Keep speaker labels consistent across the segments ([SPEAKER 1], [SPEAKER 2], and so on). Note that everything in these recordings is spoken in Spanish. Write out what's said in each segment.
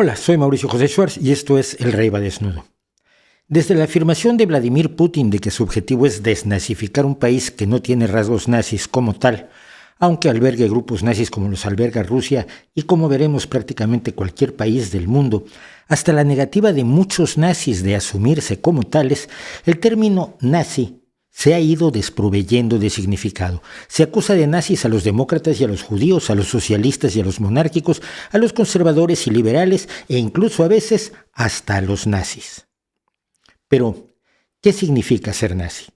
[SPEAKER 1] Hola, soy Mauricio José Schwartz y esto es El Rey va desnudo. Desde la afirmación de Vladimir Putin de que su objetivo es desnazificar un país que no tiene rasgos nazis como tal, aunque albergue grupos nazis como los alberga Rusia y como veremos prácticamente cualquier país del mundo, hasta la negativa de muchos nazis de asumirse como tales, el término nazi se ha ido desproveyendo de significado. Se acusa de nazis a los demócratas y a los judíos, a los socialistas y a los monárquicos, a los conservadores y liberales e incluso a veces hasta a los nazis. Pero, ¿qué significa ser nazi?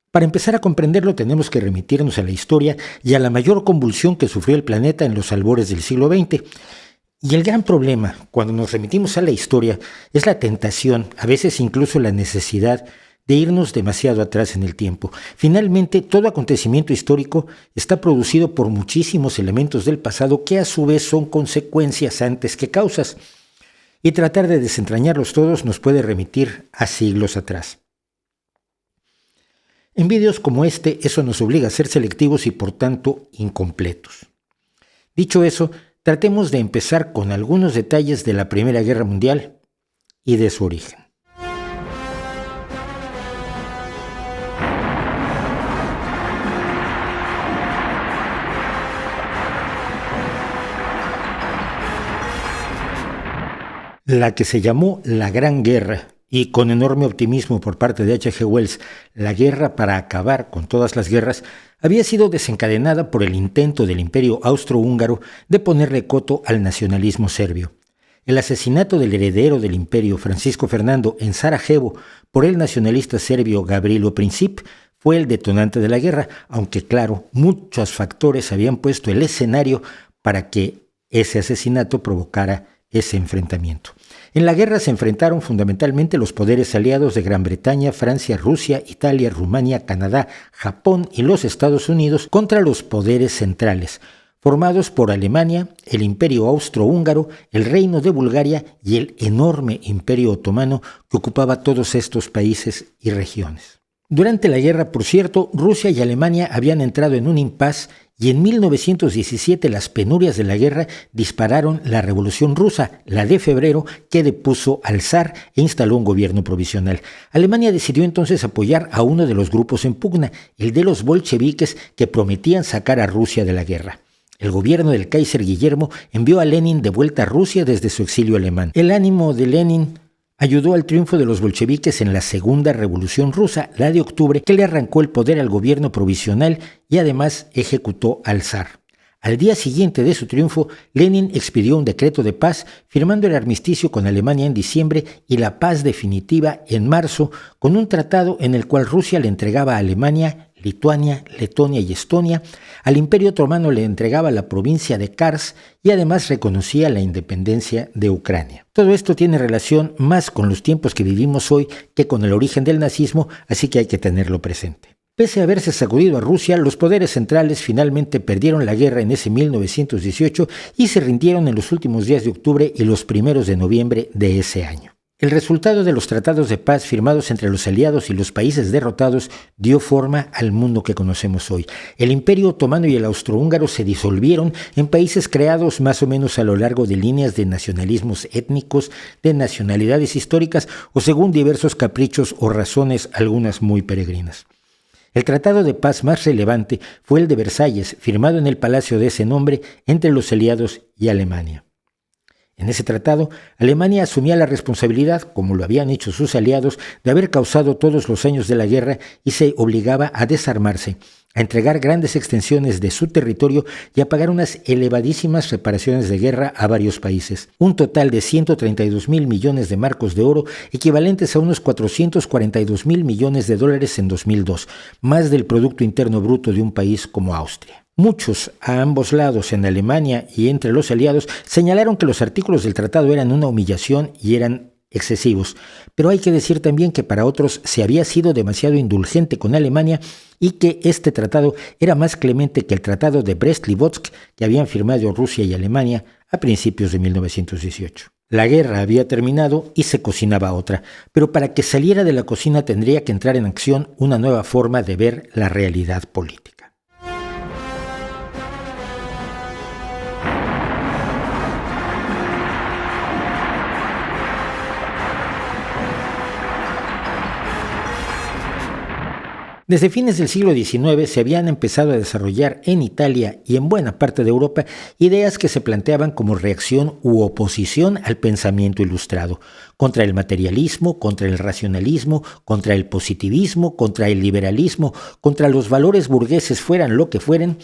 [SPEAKER 1] Para empezar a comprenderlo tenemos que remitirnos a la historia y a la mayor convulsión que sufrió el planeta en los albores del siglo XX. Y el gran problema, cuando nos remitimos a la historia, es la tentación, a veces incluso la necesidad de irnos demasiado atrás en el tiempo. Finalmente, todo acontecimiento histórico está producido por muchísimos elementos del pasado que a su vez son consecuencias antes que causas. Y tratar de desentrañarlos todos nos puede remitir a siglos atrás. En vídeos como este, eso nos obliga a ser selectivos y por tanto incompletos. Dicho eso, tratemos de empezar con algunos detalles de la Primera Guerra Mundial y de su origen. La que se llamó la Gran Guerra, y con enorme optimismo por parte de H.G. Wells, la guerra para acabar con todas las guerras, había sido desencadenada por el intento del Imperio Austrohúngaro de ponerle coto al nacionalismo serbio. El asesinato del heredero del imperio, Francisco Fernando, en Sarajevo por el nacionalista serbio Gavrilo Princip fue el detonante de la guerra, aunque claro, muchos factores habían puesto el escenario para que ese asesinato provocara ese enfrentamiento. En la guerra se enfrentaron fundamentalmente los poderes aliados de Gran Bretaña, Francia, Rusia, Italia, Rumania, Canadá, Japón y los Estados Unidos contra los poderes centrales, formados por Alemania, el Imperio Austrohúngaro, el Reino de Bulgaria y el enorme Imperio Otomano que ocupaba todos estos países y regiones. Durante la guerra, por cierto, Rusia y Alemania habían entrado en un impasse y en 1917 las penurias de la guerra dispararon la Revolución Rusa, la de febrero, que depuso al zar e instaló un gobierno provisional. Alemania decidió entonces apoyar a uno de los grupos en pugna, el de los bolcheviques que prometían sacar a Rusia de la guerra. El gobierno del Kaiser Guillermo envió a Lenin de vuelta a Rusia desde su exilio alemán. El ánimo de Lenin ayudó al triunfo de los bolcheviques en la Segunda Revolución Rusa, la de octubre, que le arrancó el poder al gobierno provisional y además ejecutó al zar. Al día siguiente de su triunfo, Lenin expidió un decreto de paz, firmando el armisticio con Alemania en diciembre y la paz definitiva en marzo, con un tratado en el cual Rusia le entregaba a Alemania, Lituania, Letonia y Estonia, al Imperio Otomano le entregaba la provincia de Kars y además reconocía la independencia de Ucrania. Todo esto tiene relación más con los tiempos que vivimos hoy que con el origen del nazismo, así que hay que tenerlo presente. Pese a haberse sacudido a Rusia, los poderes centrales finalmente perdieron la guerra en ese 1918 y se rindieron en los últimos días de octubre y los primeros de noviembre de ese año. El resultado de los tratados de paz firmados entre los aliados y los países derrotados dio forma al mundo que conocemos hoy. El Imperio Otomano y el Austrohúngaro se disolvieron en países creados más o menos a lo largo de líneas de nacionalismos étnicos, de nacionalidades históricas o según diversos caprichos o razones, algunas muy peregrinas. El tratado de paz más relevante fue el de Versalles, firmado en el palacio de ese nombre entre los aliados y Alemania. En ese tratado, Alemania asumía la responsabilidad, como lo habían hecho sus aliados, de haber causado todos los años de la guerra y se obligaba a desarmarse, a entregar grandes extensiones de su territorio y a pagar unas elevadísimas reparaciones de guerra a varios países. Un total de 132.000 millones de marcos de oro, equivalentes a unos 442.000 millones de dólares en 2002, más del Producto Interno Bruto de un país como Austria. Muchos, a ambos lados, en Alemania y entre los aliados, señalaron que los artículos del tratado eran una humillación y eran excesivos, pero hay que decir también que para otros se había sido demasiado indulgente con Alemania y que este tratado era más clemente que el tratado de Brest-Litovsk que habían firmado Rusia y Alemania a principios de 1918. La guerra había terminado y se cocinaba otra, pero para que saliera de la cocina tendría que entrar en acción una nueva forma de ver la realidad política. Desde fines del siglo XIX se habían empezado a desarrollar en Italia y en buena parte de Europa ideas que se planteaban como reacción u oposición al pensamiento ilustrado, contra el materialismo, contra el racionalismo, contra el positivismo, contra el liberalismo, contra los valores burgueses fueran lo que fueren,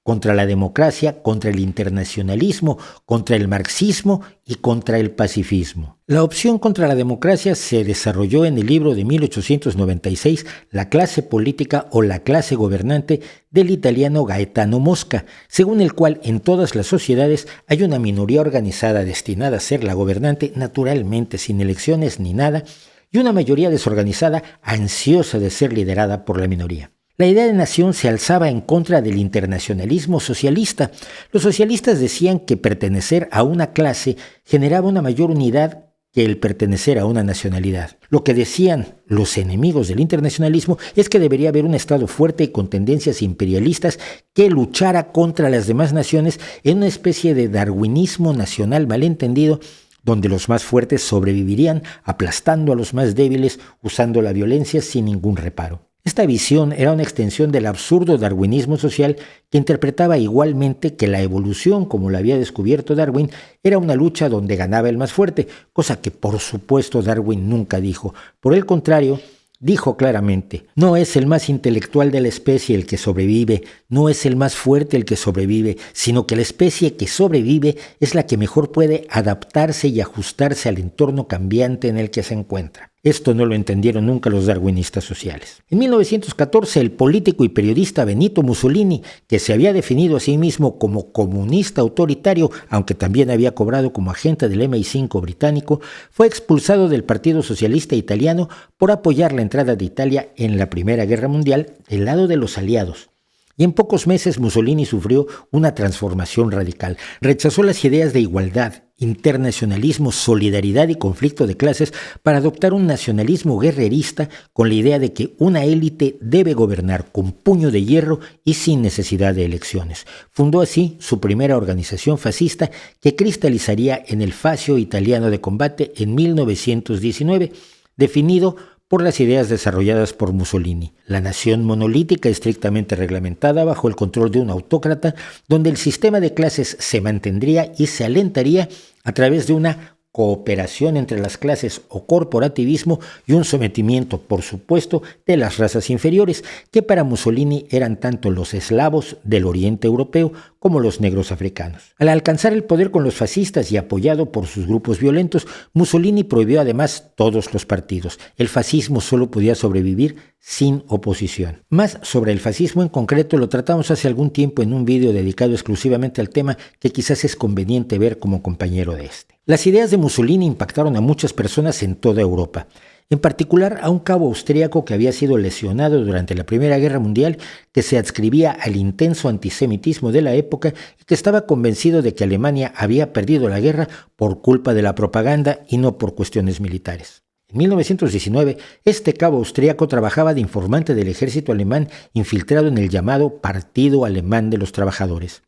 [SPEAKER 1] contra la democracia, contra el internacionalismo, contra el marxismo y contra el pacifismo. La opción contra la democracia se desarrolló en el libro de 1896, La clase política o la clase gobernante, del italiano Gaetano Mosca, según el cual en todas las sociedades hay una minoría organizada destinada a ser la gobernante, naturalmente sin elecciones ni nada, y una mayoría desorganizada ansiosa de ser liderada por la minoría. La idea de nación se alzaba en contra del internacionalismo socialista. Los socialistas decían que pertenecer a una clase generaba una mayor unidad que el pertenecer a una nacionalidad. Lo que decían los enemigos del internacionalismo es que debería haber un Estado fuerte y con tendencias imperialistas que luchara contra las demás naciones en una especie de darwinismo nacional malentendido, donde los más fuertes sobrevivirían aplastando a los más débiles usando la violencia sin ningún reparo. Esta visión era una extensión del absurdo darwinismo social que interpretaba igualmente que la evolución, como la había descubierto Darwin, era una lucha donde ganaba el más fuerte, cosa que por supuesto Darwin nunca dijo. Por el contrario, dijo claramente, no es el más intelectual de la especie el que sobrevive, no es el más fuerte el que sobrevive, sino que la especie que sobrevive es la que mejor puede adaptarse y ajustarse al entorno cambiante en el que se encuentra. Esto no lo entendieron nunca los darwinistas sociales. En 1914, el político y periodista Benito Mussolini, que se había definido a sí mismo como comunista autoritario, aunque también había cobrado como agente del MI5 británico, fue expulsado del Partido Socialista Italiano por apoyar la entrada de Italia en la Primera Guerra Mundial del lado de los aliados. Y en pocos meses Mussolini sufrió una transformación radical. Rechazó las ideas de igualdad, internacionalismo, solidaridad y conflicto de clases para adoptar un nacionalismo guerrerista con la idea de que una élite debe gobernar con puño de hierro y sin necesidad de elecciones. Fundó así su primera organización fascista que cristalizaría en el Fascio Italiano de Combate en 1919, definido por las ideas desarrolladas por Mussolini. La nación monolítica estrictamente reglamentada bajo el control de un autócrata, donde el sistema de clases se mantendría y se alentaría a través de una cooperación entre las clases o corporativismo y un sometimiento, por supuesto, de las razas inferiores, que para Mussolini eran tanto los eslavos del oriente europeo como los negros africanos. Al alcanzar el poder con los fascistas y apoyado por sus grupos violentos, Mussolini prohibió además todos los partidos. El fascismo solo podía sobrevivir sin oposición. Más sobre el fascismo en concreto lo tratamos hace algún tiempo en un vídeo dedicado exclusivamente al tema que quizás es conveniente ver como compañero de este. Las ideas de Mussolini impactaron a muchas personas en toda Europa, en particular a un cabo austríaco que había sido lesionado durante la Primera Guerra Mundial, que se adscribía al intenso antisemitismo de la época y que estaba convencido de que Alemania había perdido la guerra por culpa de la propaganda y no por cuestiones militares. En 1919, este cabo austríaco trabajaba de informante del ejército alemán infiltrado en el llamado Partido Alemán de los Trabajadores.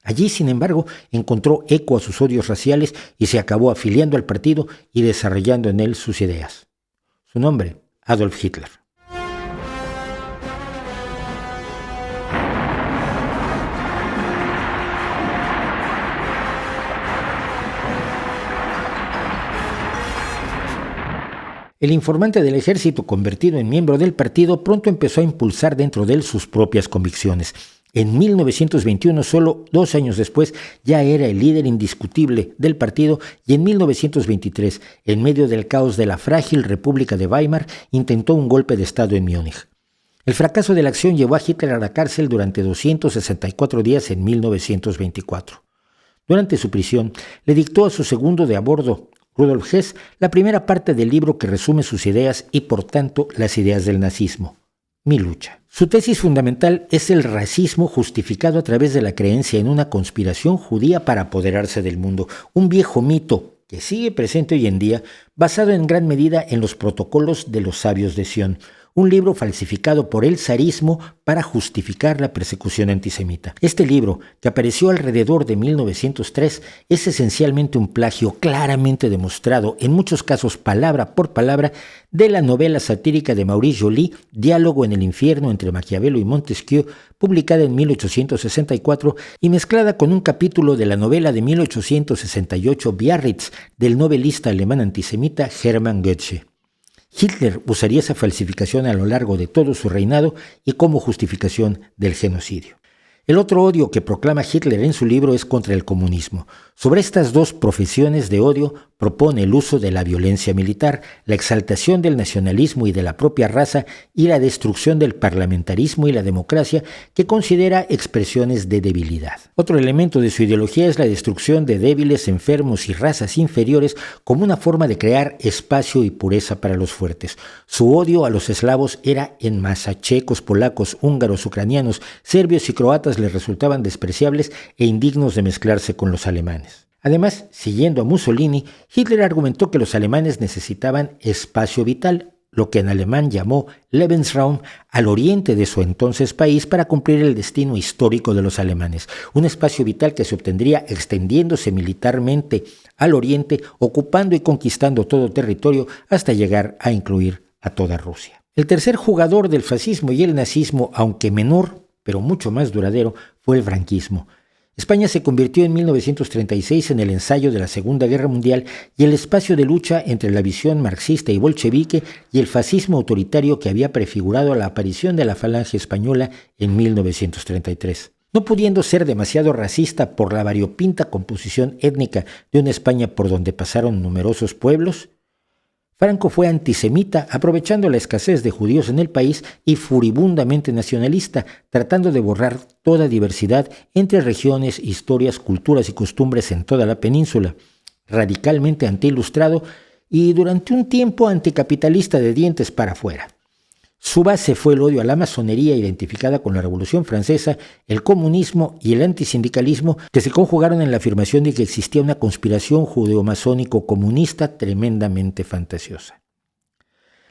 [SPEAKER 1] Allí, sin embargo, encontró eco a sus odios raciales y se acabó afiliando al partido y desarrollando en él sus ideas. Su nombre, Adolf Hitler. El informante del ejército, convertido en miembro del partido, pronto empezó a impulsar dentro de él sus propias convicciones. En 1921, solo 2 años después, ya era el líder indiscutible del partido y en 1923, en medio del caos de la frágil República de Weimar, intentó un golpe de Estado en Múnich. El fracaso de la acción llevó a Hitler a la cárcel durante 264 días en 1924. Durante su prisión, le dictó a su segundo de a bordo, Rudolf Hess, la primera parte del libro que resume sus ideas y, por tanto, las ideas del nazismo. Mi lucha. Su tesis fundamental es el racismo justificado a través de la creencia en una conspiración judía para apoderarse del mundo, un viejo mito que sigue presente hoy en día, basado en gran medida en los protocolos de los sabios de Sion, un libro falsificado por el zarismo para justificar la persecución antisemita. Este libro, que apareció alrededor de 1903, es esencialmente un plagio claramente demostrado, en muchos casos palabra por palabra, de la novela satírica de Maurice Joly, Diálogo en el infierno entre Maquiavelo y Montesquieu, publicada en 1864 y mezclada con un capítulo de la novela de 1868 Biarritz del novelista alemán antisemita Hermann Goethe. Hitler usaría esa falsificación a lo largo de todo su reinado y como justificación del genocidio. El otro odio que proclama Hitler en su libro es contra el comunismo. Sobre estas dos profesiones de odio propone el uso de la violencia militar, la exaltación del nacionalismo y de la propia raza y la destrucción del parlamentarismo y la democracia que considera expresiones de debilidad. Otro elemento de su ideología es la destrucción de débiles, enfermos y razas inferiores como una forma de crear espacio y pureza para los fuertes. Su odio a los eslavos era en masa. Checos, polacos, húngaros, ucranianos, serbios y croatas le resultaban despreciables e indignos de mezclarse con los alemanes. Además, siguiendo a Mussolini, Hitler argumentó que los alemanes necesitaban espacio vital, lo que en alemán llamó Lebensraum, al oriente de su entonces país para cumplir el destino histórico de los alemanes, un espacio vital que se obtendría extendiéndose militarmente al oriente, ocupando y conquistando todo territorio hasta llegar a incluir a toda Rusia. El tercer jugador del fascismo y el nazismo, aunque menor, pero mucho más duradero, fue el franquismo. España se convirtió en 1936 en el ensayo de la Segunda Guerra Mundial y el espacio de lucha entre la visión marxista y bolchevique y el fascismo autoritario que había prefigurado la aparición de la Falange Española en 1933. No pudiendo ser demasiado racista por la variopinta composición étnica de una España por donde pasaron numerosos pueblos, Franco fue antisemita, aprovechando la escasez de judíos en el país y furibundamente nacionalista, tratando de borrar toda diversidad entre regiones, historias, culturas y costumbres en toda la península. Radicalmente antiilustrado y durante un tiempo anticapitalista de dientes para afuera. Su base fue el odio a la masonería identificada con la Revolución Francesa, el comunismo y el antisindicalismo que se conjugaron en la afirmación de que existía una conspiración judeo-masónico-comunista tremendamente fantasiosa.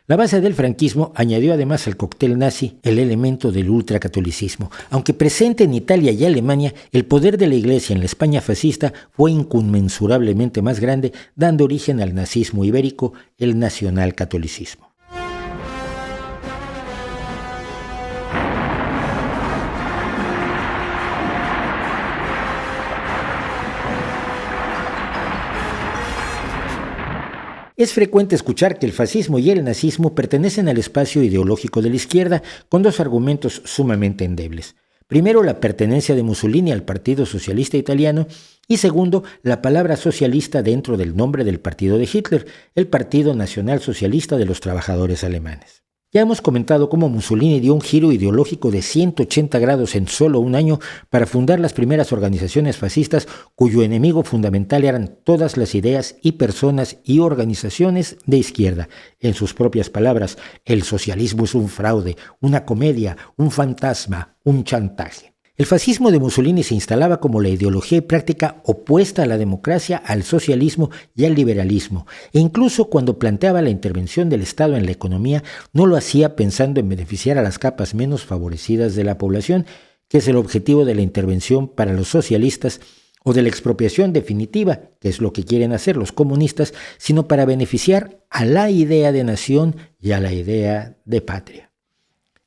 [SPEAKER 1] La base del franquismo añadió además al cóctel nazi el elemento del ultracatolicismo. Aunque presente en Italia y Alemania, el poder de la Iglesia en la España fascista fue inconmensurablemente más grande, dando origen al nazismo ibérico, el nacionalcatolicismo. Es frecuente escuchar que el fascismo y el nazismo pertenecen al espacio ideológico de la izquierda con dos argumentos sumamente endebles. Primero, la pertenencia de Mussolini al Partido Socialista Italiano y segundo, la palabra socialista dentro del nombre del partido de Hitler, el Partido Nacional Socialista de los Trabajadores Alemanes. Ya hemos comentado cómo Mussolini dio un giro ideológico de 180 grados en solo un año para fundar las primeras organizaciones fascistas cuyo enemigo fundamental eran todas las ideas y personas y organizaciones de izquierda. En sus propias palabras, el socialismo es un fraude, una comedia, un fantasma, un chantaje. El fascismo de Mussolini se instalaba como la ideología y práctica opuesta a la democracia, al socialismo y al liberalismo, e incluso cuando planteaba la intervención del Estado en la economía, no lo hacía pensando en beneficiar a las capas menos favorecidas de la población, que es el objetivo de la intervención para los socialistas, o de la expropiación definitiva, que es lo que quieren hacer los comunistas, sino para beneficiar a la idea de nación y a la idea de patria.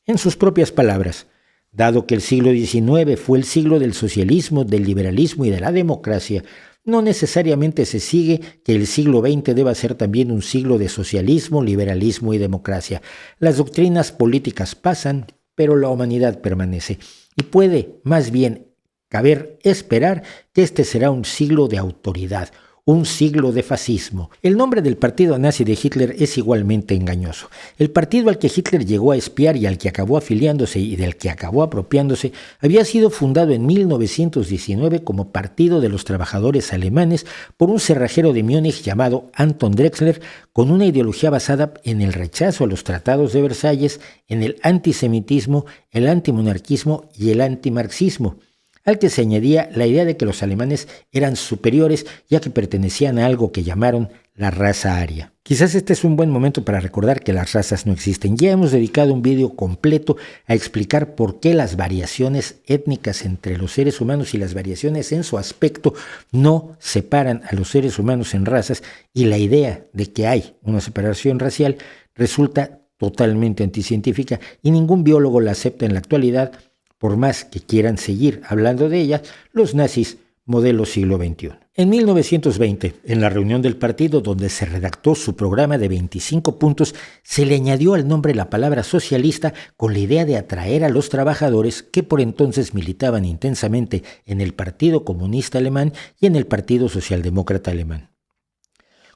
[SPEAKER 1] En sus propias palabras, dado que el siglo XIX fue el siglo del socialismo, del liberalismo y de la democracia, no necesariamente se sigue que el siglo XX deba ser también un siglo de socialismo, liberalismo y democracia. Las doctrinas políticas pasan, pero la humanidad permanece. Y puede, más bien, caber esperar que este será un siglo de autoridad, un siglo de fascismo. El nombre del partido nazi de Hitler es igualmente engañoso. El partido al que Hitler llegó a espiar y al que acabó afiliándose y del que acabó apropiándose había sido fundado en 1919 como Partido de los Trabajadores Alemanes por un cerrajero de Múnich llamado Anton Drexler, con una ideología basada en el rechazo a los tratados de Versalles, en el antisemitismo, el antimonarquismo y el antimarxismo, al que se añadía la idea de que los alemanes eran superiores ya que pertenecían a algo que llamaron la raza aria. Quizás este es un buen momento para recordar que las razas no existen. Ya hemos dedicado un vídeo completo a explicar por qué las variaciones étnicas entre los seres humanos y las variaciones en su aspecto no separan a los seres humanos en razas, y la idea de que hay una separación racial resulta totalmente anticientífica y ningún biólogo la acepta en la actualidad, por más que quieran seguir hablando de ella los nazis modelo siglo XXI. En 1920, en la reunión del partido donde se redactó su programa de 25 puntos, se le añadió al nombre la palabra socialista con la idea de atraer a los trabajadores que por entonces militaban intensamente en el Partido Comunista Alemán y en el Partido Socialdemócrata Alemán.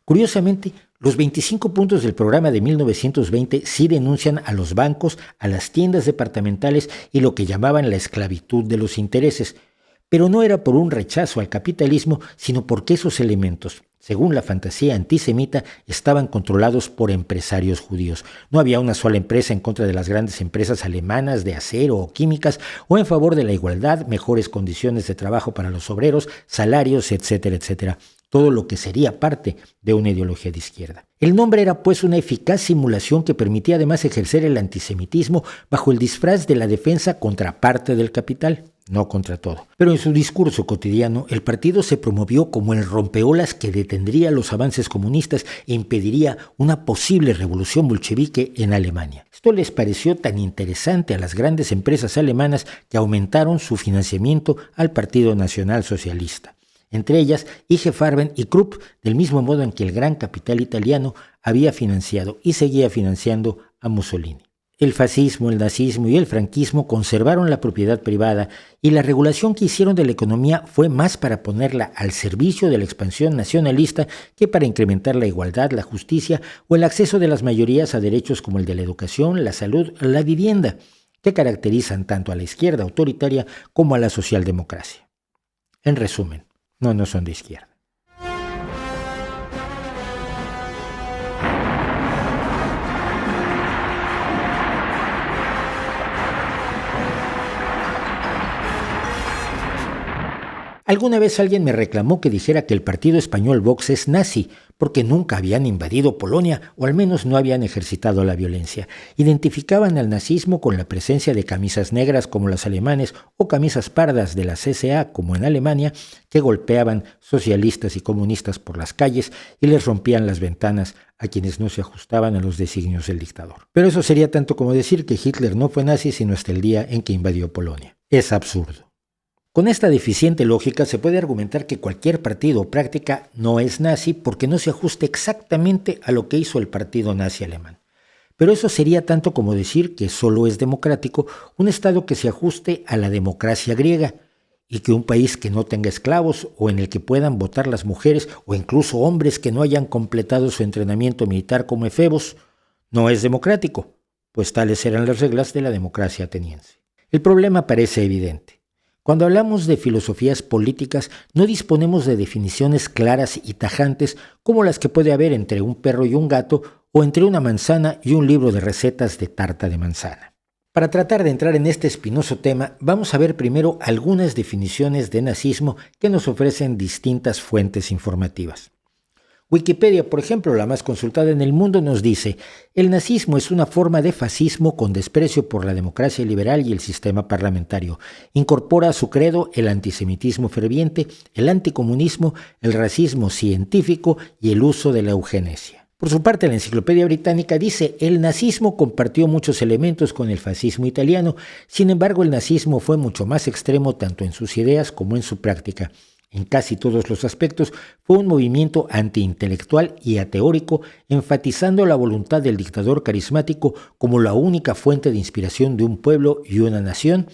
[SPEAKER 1] Curiosamente, los 25 puntos del programa de 1920 sí denuncian a los bancos, a las tiendas departamentales y lo que llamaban la esclavitud de los intereses, pero no era por un rechazo al capitalismo, sino porque esos elementos, según la fantasía antisemita, estaban controlados por empresarios judíos. No había una sola empresa en contra de las grandes empresas alemanas de acero o químicas, o en favor de la igualdad, mejores condiciones de trabajo para los obreros, salarios, etcétera, etcétera. Todo lo que sería parte de una ideología de izquierda. El nombre era pues una eficaz simulación que permitía además ejercer el antisemitismo bajo el disfraz de la defensa contra parte del capital, no contra todo. Pero en su discurso cotidiano, el partido se promovió como el rompeolas que detendría los avances comunistas e impediría una posible revolución bolchevique en Alemania. Esto les pareció tan interesante a las grandes empresas alemanas que aumentaron su financiamiento al Partido Nacional Socialista. Entre ellas IG Farben y Krupp, del mismo modo en que el gran capital italiano había financiado y seguía financiando a Mussolini. El fascismo, el nazismo y el franquismo conservaron la propiedad privada, y la regulación que hicieron de la economía fue más para ponerla al servicio de la expansión nacionalista que para incrementar la igualdad, la justicia o el acceso de las mayorías a derechos como el de la educación, la salud, la vivienda, que caracterizan tanto a la izquierda autoritaria como a la socialdemocracia. En resumen, no son de izquierda. Alguna vez alguien me reclamó que dijera que el partido español Vox es nazi, porque nunca habían invadido Polonia, o al menos no habían ejercitado la violencia. Identificaban al nazismo con la presencia de camisas negras como las alemanes o camisas pardas de la CSA como en Alemania, que golpeaban socialistas y comunistas por las calles y les rompían las ventanas a quienes no se ajustaban a los designios del dictador. Pero eso sería tanto como decir que Hitler no fue nazi sino hasta el día en que invadió Polonia. Es absurdo. Con esta deficiente lógica se puede argumentar que cualquier partido o práctica no es nazi porque no se ajusta exactamente a lo que hizo el partido nazi alemán. Pero eso sería tanto como decir que solo es democrático un Estado que se ajuste a la democracia griega, y que un país que no tenga esclavos o en el que puedan votar las mujeres o incluso hombres que no hayan completado su entrenamiento militar como efebos no es democrático, pues tales eran las reglas de la democracia ateniense. El problema parece evidente. Cuando hablamos de filosofías políticas, no disponemos de definiciones claras y tajantes como las que puede haber entre un perro y un gato o entre una manzana y un libro de recetas de tarta de manzana. Para tratar de entrar en este espinoso tema, vamos a ver primero algunas definiciones de nazismo que nos ofrecen distintas fuentes informativas. Wikipedia, por ejemplo, la más consultada en el mundo, nos dice: el nazismo es una forma de fascismo con desprecio por la democracia liberal y el sistema parlamentario. Incorpora a su credo el antisemitismo ferviente, el anticomunismo, el racismo científico y el uso de la eugenesia. Por su parte, la Enciclopedia Británica dice: el nazismo compartió muchos elementos con el fascismo italiano, sin embargo el nazismo fue mucho más extremo tanto en sus ideas como en su práctica. En casi todos los aspectos fue un movimiento antiintelectual y ateórico, enfatizando la voluntad del dictador carismático como la única fuente de inspiración de un pueblo y una nación,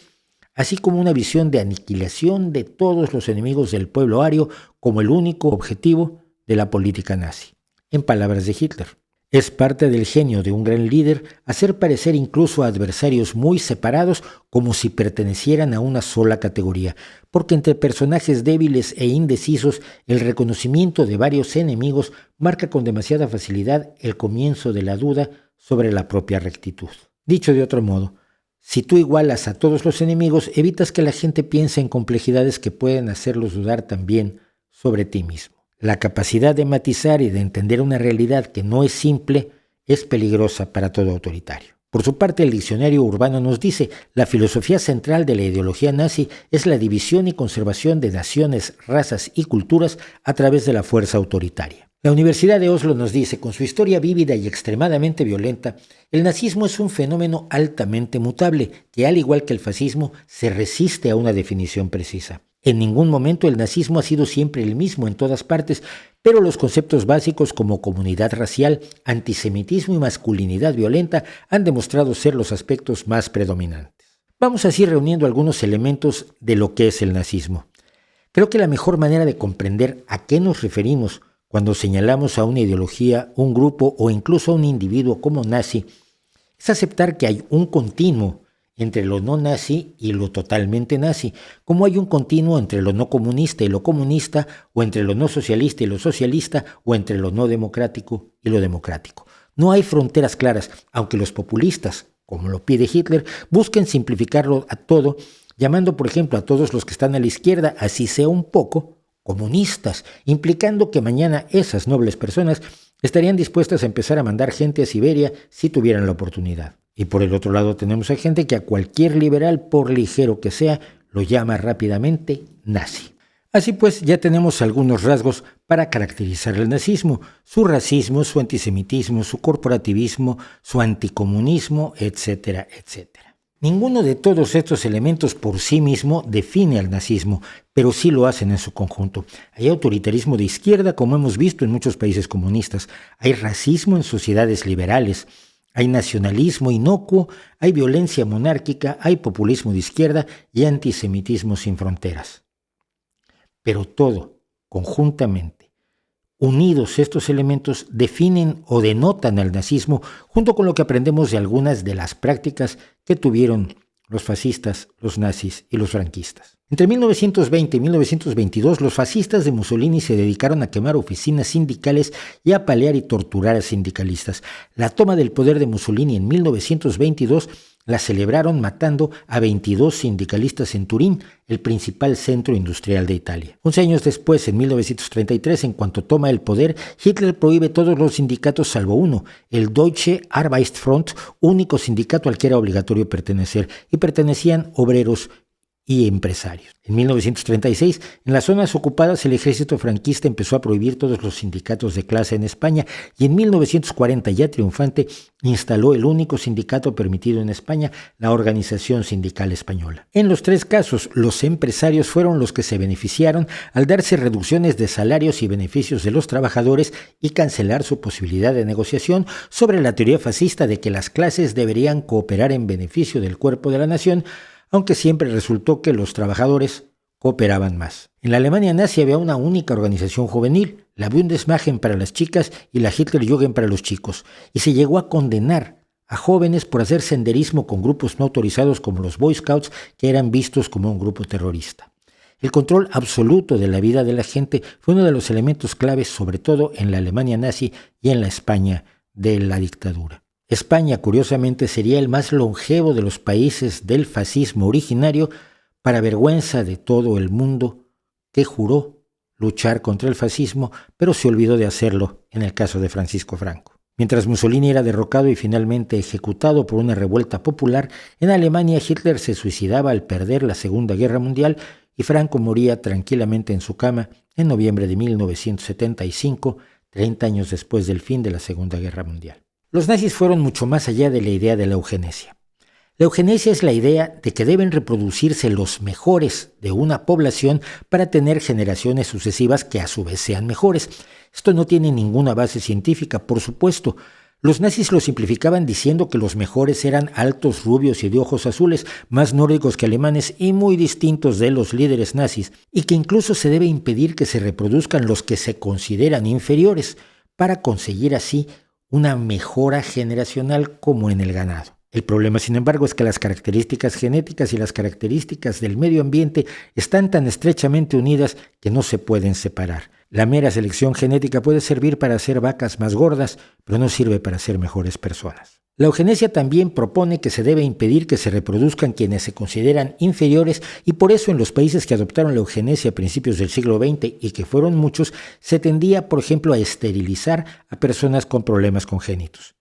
[SPEAKER 1] así como una visión de aniquilación de todos los enemigos del pueblo ario como el único objetivo de la política nazi. En palabras de Hitler, es parte del genio de un gran líder hacer parecer incluso a adversarios muy separados como si pertenecieran a una sola categoría, porque entre personajes débiles e indecisos el reconocimiento de varios enemigos marca con demasiada facilidad el comienzo de la duda sobre la propia rectitud. Dicho de otro modo, si tú igualas a todos los enemigos, evitas que la gente piense en complejidades que pueden hacerlos dudar también sobre ti mismo. La capacidad de matizar y de entender una realidad que no es simple es peligrosa para todo autoritario. Por su parte, el diccionario Urbano nos dice, la filosofía central de la ideología nazi es la división y conservación de naciones, razas y culturas a través de la fuerza autoritaria. La Universidad de Oslo nos dice, con su historia vívida y extremadamente violenta, el nazismo es un fenómeno altamente mutable que, al igual que el fascismo, se resiste a una definición precisa. En ningún momento el nazismo ha sido siempre el mismo en todas partes, pero los conceptos básicos como comunidad racial, antisemitismo y masculinidad violenta han demostrado ser los aspectos más predominantes. Vamos así reuniendo algunos elementos de lo que es el nazismo. Creo que la mejor manera de comprender a qué nos referimos cuando señalamos a una ideología, un grupo o incluso a un individuo como nazi es aceptar que hay un continuo entre lo no nazi y lo totalmente nazi, como hay un continuo entre lo no comunista y lo comunista, o entre lo no socialista y lo socialista, o entre lo no democrático y lo democrático. No hay fronteras claras, aunque los populistas, como lo pide Hitler, busquen simplificarlo a todo, llamando por ejemplo a todos los que están a la izquierda, así sea un poco, comunistas, implicando que mañana esas nobles personas estarían dispuestas a empezar a mandar gente a Siberia si tuvieran la oportunidad. Y por el otro lado tenemos a gente que a cualquier liberal, por ligero que sea, lo llama rápidamente nazi. Así pues, ya tenemos algunos rasgos para caracterizar el nazismo: su racismo, su antisemitismo, su corporativismo, su anticomunismo, etcétera, etcétera. Ninguno de todos estos elementos por sí mismo define al nazismo, pero sí lo hacen en su conjunto. Hay autoritarismo de izquierda, como hemos visto en muchos países comunistas. Hay racismo en sociedades liberales. Hay nacionalismo inocuo, hay violencia monárquica, hay populismo de izquierda y antisemitismo sin fronteras. Pero todo, conjuntamente, unidos estos elementos, definen o denotan al nazismo, junto con lo que aprendemos de algunas de las prácticas que tuvieron los fascistas, los nazis y los franquistas. Entre 1920 y 1922, los fascistas de Mussolini se dedicaron a quemar oficinas sindicales y a apalear y torturar a sindicalistas. La toma del poder de Mussolini en 1922 la celebraron matando a 22 sindicalistas en Turín, el principal centro industrial de Italia. 11 años después, en 1933, en cuanto toma el poder, Hitler prohíbe todos los sindicatos salvo uno, el Deutsche Arbeitsfront, único sindicato al que era obligatorio pertenecer, y pertenecían obreros y empresarios. En 1936, en las zonas ocupadas, el ejército franquista empezó a prohibir todos los sindicatos de clase en España y en 1940, ya triunfante, instaló el único sindicato permitido en España, la Organización Sindical Española. En los tres casos, los empresarios fueron los que se beneficiaron al darse reducciones de salarios y beneficios de los trabajadores y cancelar su posibilidad de negociación sobre la teoría fascista de que las clases deberían cooperar en beneficio del cuerpo de la nación, aunque siempre resultó que los trabajadores cooperaban más. En la Alemania nazi había una única organización juvenil, la Bundesmachen para las chicas y la Hitlerjugend para los chicos, y se llegó a condenar a jóvenes por hacer senderismo con grupos no autorizados como los Boy Scouts, que eran vistos como un grupo terrorista. El control absoluto de la vida de la gente fue uno de los elementos claves, sobre todo en la Alemania nazi y en la España de la dictadura. España, curiosamente, sería el más longevo de los países del fascismo originario, para vergüenza de todo el mundo, que juró luchar contra el fascismo, pero se olvidó de hacerlo en el caso de Francisco Franco. Mientras Mussolini era derrocado y finalmente ejecutado por una revuelta popular, en Alemania Hitler se suicidaba al perder la Segunda Guerra Mundial y Franco moría tranquilamente en su cama en noviembre de 1975, 30 años después del fin de la Segunda Guerra Mundial. Los nazis fueron mucho más allá de la idea de la eugenesia. La eugenesia es la idea de que deben reproducirse los mejores de una población para tener generaciones sucesivas que a su vez sean mejores. Esto no tiene ninguna base científica, por supuesto. Los nazis lo simplificaban diciendo que los mejores eran altos, rubios y de ojos azules, más nórdicos que alemanes y muy distintos de los líderes nazis, y que incluso se debe impedir que se reproduzcan los que se consideran inferiores, para conseguir así una mejora generacional como en el ganado. El problema, sin embargo, es que las características genéticas y las características del medio ambiente están tan estrechamente unidas que no se pueden separar. La mera selección genética puede servir para hacer vacas más gordas, pero no sirve para ser mejores personas. La eugenesia también propone que se debe impedir que se reproduzcan quienes se consideran inferiores y por eso en los países que adoptaron la eugenesia a principios del siglo XX y que fueron muchos, se tendía, por ejemplo, a esterilizar a personas con problemas congénitos.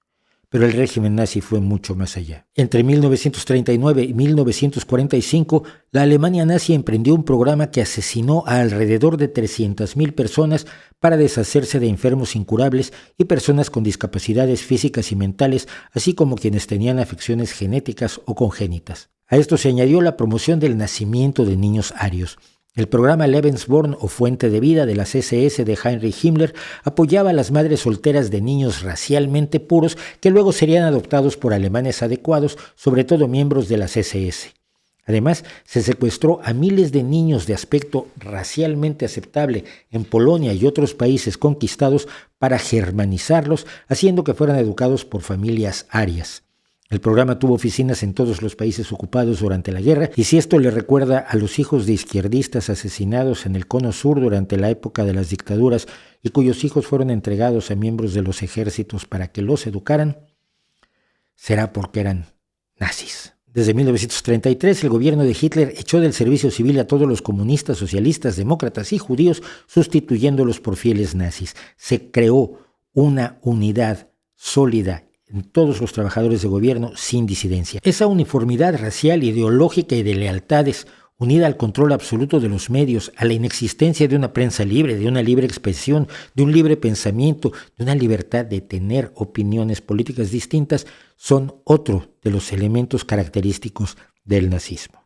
[SPEAKER 1] Pero el régimen nazi fue mucho más allá. Entre 1939 y 1945, la Alemania nazi emprendió un programa que asesinó a alrededor de 300.000 personas para deshacerse de enfermos incurables y personas con discapacidades físicas y mentales, así como quienes tenían afecciones genéticas o congénitas. A esto se añadió la promoción del nacimiento de niños arios. El programa Lebensborn o Fuente de Vida de las SS de Heinrich Himmler apoyaba a las madres solteras de niños racialmente puros que luego serían adoptados por alemanes adecuados, sobre todo miembros de las SS. Además, se secuestró a miles de niños de aspecto racialmente aceptable en Polonia y otros países conquistados para germanizarlos, haciendo que fueran educados por familias arias. El programa tuvo oficinas en todos los países ocupados durante la guerra, y si esto le recuerda a los hijos de izquierdistas asesinados en el Cono Sur durante la época de las dictaduras y cuyos hijos fueron entregados a miembros de los ejércitos para que los educaran, será porque eran nazis. Desde 1933, el gobierno de Hitler echó del servicio civil a todos los comunistas, socialistas, demócratas y judíos, sustituyéndolos por fieles nazis. Se creó una unidad sólida en todos los trabajadores de gobierno sin disidencia. Esa uniformidad racial, ideológica y de lealtades, unida al control absoluto de los medios, a la inexistencia de una prensa libre, de una libre expresión, de un libre pensamiento, de una libertad de tener opiniones políticas distintas, son otro de los elementos característicos del nazismo.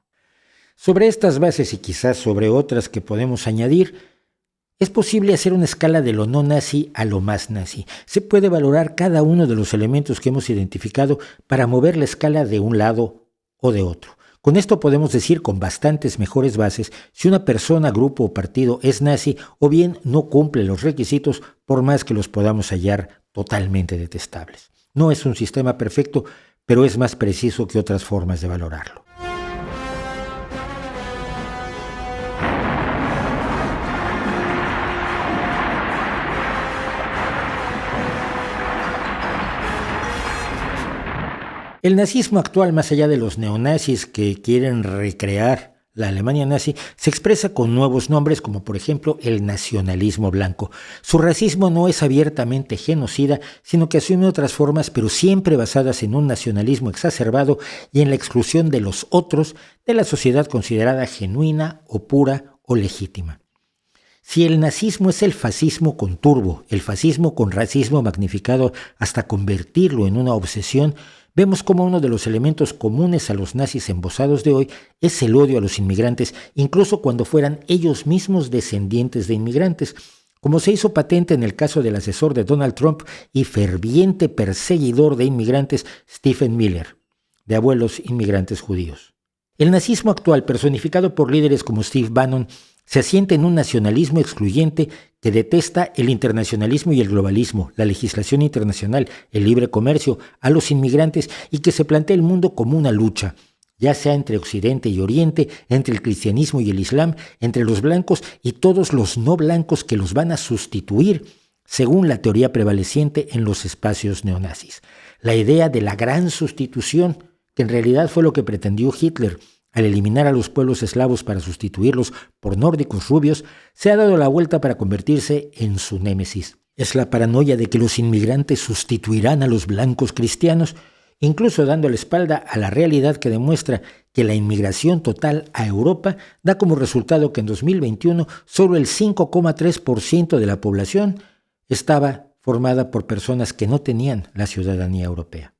[SPEAKER 1] Sobre estas bases y quizás sobre otras que podemos añadir, es posible hacer una escala de lo no nazi a lo más nazi. Se puede valorar cada uno de los elementos que hemos identificado para mover la escala de un lado o de otro. Con esto podemos decir con bastantes mejores bases si una persona, grupo o partido es nazi o bien no cumple los requisitos por más que los podamos hallar totalmente detestables. No es un sistema perfecto, pero es más preciso que otras formas de valorarlo. El nazismo actual, más allá de los neonazis que quieren recrear la Alemania nazi, se expresa con nuevos nombres como por ejemplo el nacionalismo blanco. Su racismo no es abiertamente genocida, sino que asume otras formas, pero siempre basadas en un nacionalismo exacerbado y en la exclusión de los otros de la sociedad considerada genuina o pura o legítima. Si el nazismo es el fascismo con turbo, el fascismo con racismo magnificado hasta convertirlo en una obsesión, vemos como uno de los elementos comunes a los nazis embosados de hoy es el odio a los inmigrantes, incluso cuando fueran ellos mismos descendientes de inmigrantes, como se hizo patente en el caso del asesor de Donald Trump y ferviente perseguidor de inmigrantes Stephen Miller, de abuelos inmigrantes judíos. El nazismo actual, personificado por líderes como Steve Bannon, se asienta en un nacionalismo excluyente que detesta el internacionalismo y el globalismo, la legislación internacional, el libre comercio, a los inmigrantes y que se plantea el mundo como una lucha, ya sea entre Occidente y Oriente, entre el cristianismo y el Islam, entre los blancos y todos los no blancos que los van a sustituir, según la teoría prevaleciente en los espacios neonazis. La idea de la gran sustitución, que en realidad fue lo que pretendió Hitler, al eliminar a los pueblos eslavos para sustituirlos por nórdicos rubios, se ha dado la vuelta para convertirse en su némesis. Es la paranoia de que los inmigrantes sustituirán a los blancos cristianos, incluso dando la espalda a la realidad que demuestra que la inmigración total a Europa da como resultado que en 2021 solo el 5,3% de la población estaba formada por personas que no tenían la ciudadanía europea.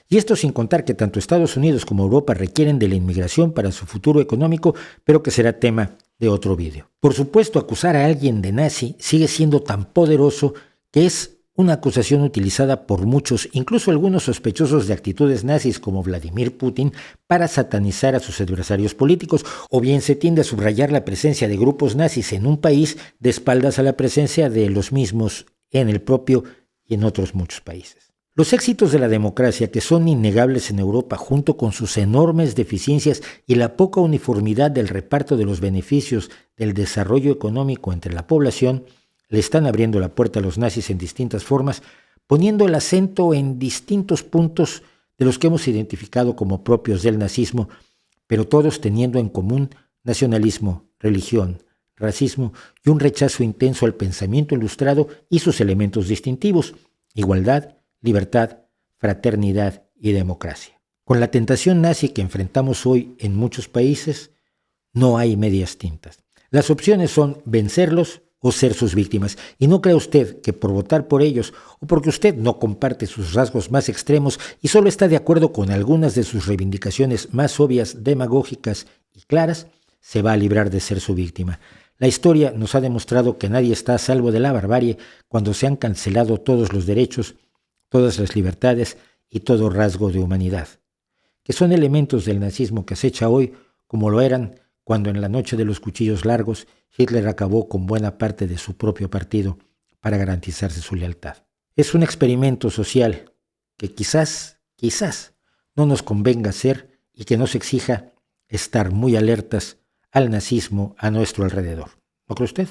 [SPEAKER 1] Y esto sin contar que tanto Estados Unidos como Europa requieren de la inmigración para su futuro económico, pero que será tema de otro vídeo. Por supuesto, acusar a alguien de nazi sigue siendo tan poderoso que es una acusación utilizada por muchos, incluso algunos sospechosos de actitudes nazis como Vladimir Putin, para satanizar a sus adversarios políticos, o bien se tiende a subrayar la presencia de grupos nazis en un país de espaldas a la presencia de los mismos en el propio y en otros muchos países. Los éxitos de la democracia, que son innegables en Europa, junto con sus enormes deficiencias y la poca uniformidad del reparto de los beneficios del desarrollo económico entre la población, le están abriendo la puerta a los nazis en distintas formas, poniendo el acento en distintos puntos de los que hemos identificado como propios del nazismo, pero todos teniendo en común nacionalismo, religión, racismo y un rechazo intenso al pensamiento ilustrado y sus elementos distintivos: igualdad, libertad, fraternidad y democracia. Con la tentación nazi que enfrentamos hoy en muchos países, no hay medias tintas. Las opciones son vencerlos o ser sus víctimas. Y no crea usted que por votar por ellos o porque usted no comparte sus rasgos más extremos y solo está de acuerdo con algunas de sus reivindicaciones más obvias, demagógicas y claras, se va a librar de ser su víctima. La historia nos ha demostrado que nadie está a salvo de la barbarie cuando se han cancelado todos los derechos, todas las libertades y todo rasgo de humanidad, que son elementos del nazismo que acecha hoy, como lo eran cuando en la noche de los cuchillos largos Hitler acabó con buena parte de su propio partido para garantizarse su lealtad. Es un experimento social que quizás no nos convenga hacer y que nos exija estar muy alertas al nazismo a nuestro alrededor. ¿No cree usted?